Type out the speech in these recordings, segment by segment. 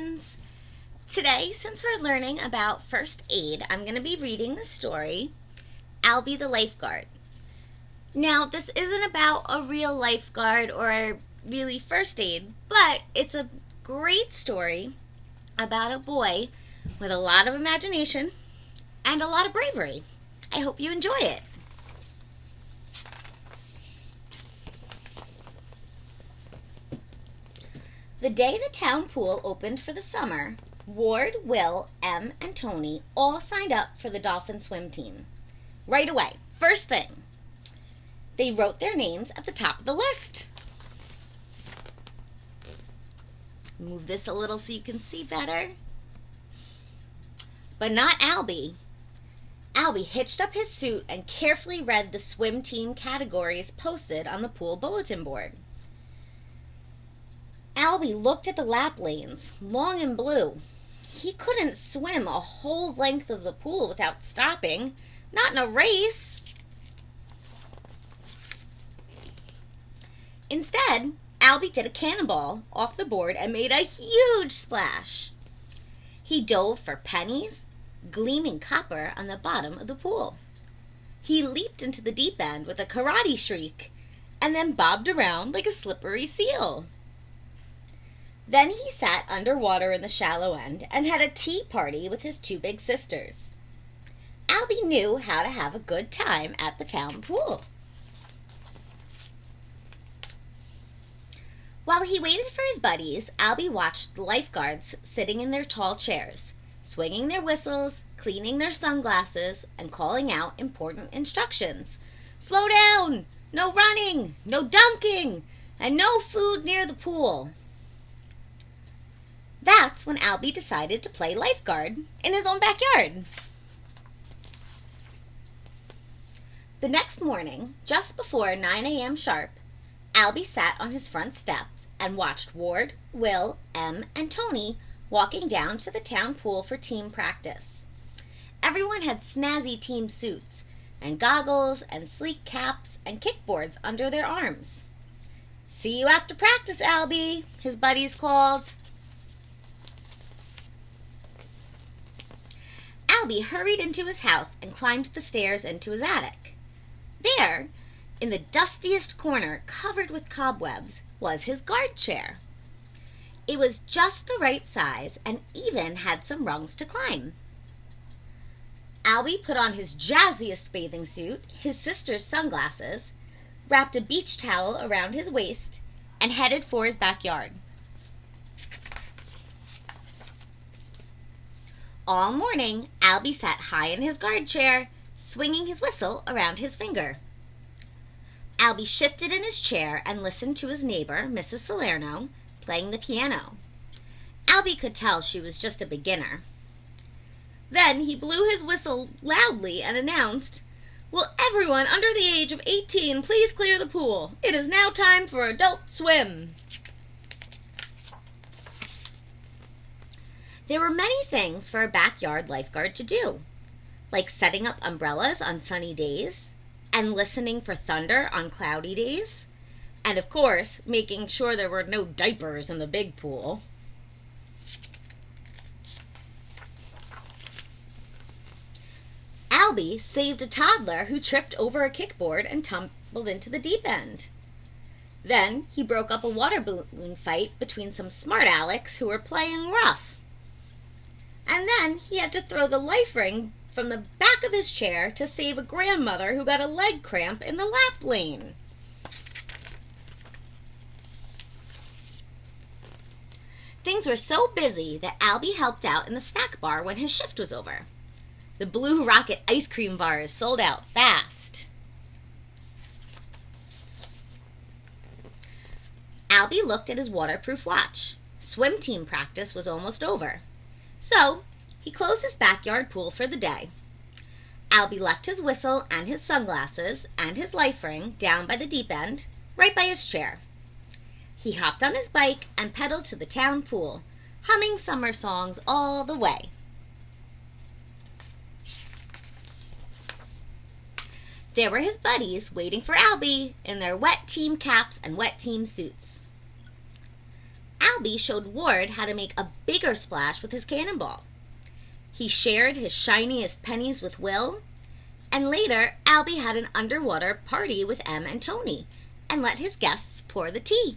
friends! Today, since we're learning about first aid, I'm going to be reading the story, Albie the Lifeguard. Now, this isn't about a real lifeguard or a really first aid, but it's a great story about a boy with a lot of imagination and a lot of bravery. I hope you enjoy it. The day the town pool opened for the summer, Ward, Will, Em, and Tony all signed up for the dolphin swim team. Right away, first thing, they wrote their names at the top of the list. Move this a little so you can see better. But not Albie. Albie hitched up his suit and carefully read the swim team categories posted on the pool bulletin board. Albie looked at the lap lanes, long and blue. He couldn't swim a whole length of the pool without stopping, not in a race. Instead, Albie did a cannonball off the board and made a huge splash. He dove for pennies, gleaming copper on the bottom of the pool. He leaped into the deep end with a karate shriek and then bobbed around like a slippery seal. Then he sat underwater in the shallow end and had a tea party with his two big sisters. Albie knew how to have a good time at the town pool. While he waited for his buddies, Albie watched the lifeguards sitting in their tall chairs, swinging their whistles, cleaning their sunglasses, and calling out important instructions. Slow down! No running! No dunking! And no food near the pool! That's when Albie decided to play lifeguard in his own backyard. The next morning, just before 9 a.m. sharp, Albie sat on his front steps and watched Ward, Will, Em, and Tony walking down to the town pool for team practice. Everyone had snazzy team suits and goggles and sleek caps and kickboards under their arms. "See you after practice, Albie," his buddies called. Albie hurried into his house and climbed the stairs into his attic. There, in the dustiest corner covered with cobwebs, was his guard chair. It was just the right size and even had some rungs to climb. Albie put on his jazziest bathing suit, his sister's sunglasses, wrapped a beach towel around his waist, and headed for his backyard. All morning, Albie sat high in his guard chair, swinging his whistle around his finger. Albie shifted in his chair and listened to his neighbor, Mrs. Salerno, playing the piano. Albie could tell she was just a beginner. Then he blew his whistle loudly and announced, "Will everyone under the age of 18 please clear the pool? It is now time for adult swim." There were many things for a backyard lifeguard to do, like setting up umbrellas on sunny days, and listening for thunder on cloudy days, and of course, making sure there were no diapers in the big pool. Albie saved a toddler who tripped over a kickboard and tumbled into the deep end. Then he broke up a water balloon fight between some smart Alecks who were playing rough. And then he had to throw the life ring from the back of his chair to save a grandmother who got a leg cramp in the lap lane. Things were so busy that Albie helped out in the snack bar when his shift was over. The Blue Rocket ice cream bars sold out fast. Albie looked at his waterproof watch. Swim team practice was almost over. So, he closed his backyard pool for the day. Albie left his whistle and his sunglasses and his life ring down by the deep end, right by his chair. He hopped on his bike and pedaled to the town pool, humming summer songs all the way. There were his buddies waiting for Albie in their wet team caps and wet team suits. Albie showed Ward how to make a bigger splash with his cannonball. He shared his shiniest pennies with Will, and later Albie had an underwater party with Em and Tony and let his guests pour the tea.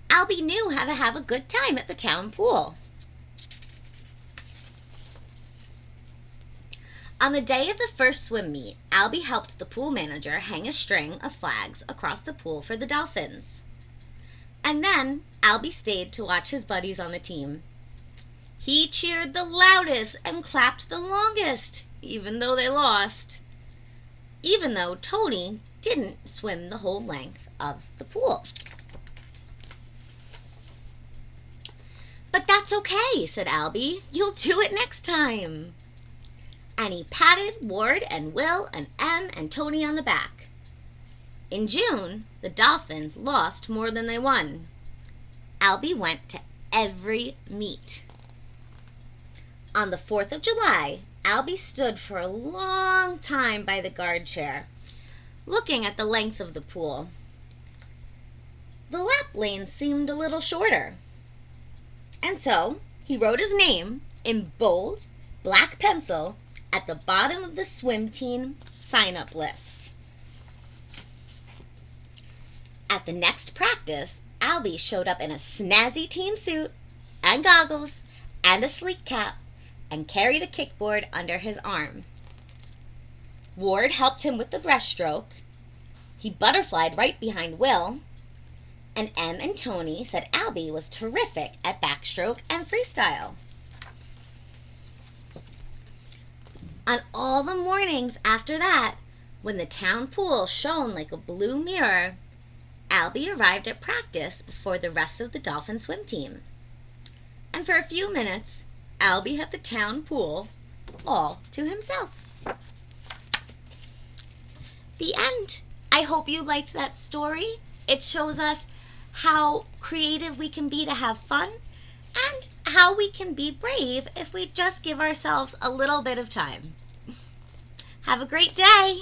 Albie knew how to have a good time at the town pool. On the day of the first swim meet, Albie helped the pool manager hang a string of flags across the pool for the dolphins. And then Albie stayed to watch his buddies on the team. He cheered the loudest and clapped the longest, even though they lost. Even though Tony didn't swim the whole length of the pool. "But that's okay," said Albie. "You'll do it next time." And he patted Ward and Will and Em and Tony on the back. In June, the Dolphins lost more than they won. Albie went to every meet. On the 4th of July, Albie stood for a long time by the guard chair, looking at the length of the pool. The lap lane seemed a little shorter. And so he wrote his name in bold black pencil at the bottom of the swim team sign-up list. At the next practice, Albie showed up in a snazzy team suit and goggles and a sleek cap and carried a kickboard under his arm. Ward helped him with the breaststroke. He butterflied right behind Will. And Em and Tony said Albie was terrific at backstroke and freestyle. On all the mornings after that, when the town pool shone like a blue mirror, Albie arrived at practice before the rest of the dolphin swim team. And for a few minutes, Albie had the town pool all to himself. The end. I hope you liked that story. It shows us how creative we can be to have fun and how we can be brave if we just give ourselves a little bit of time. Have a great day!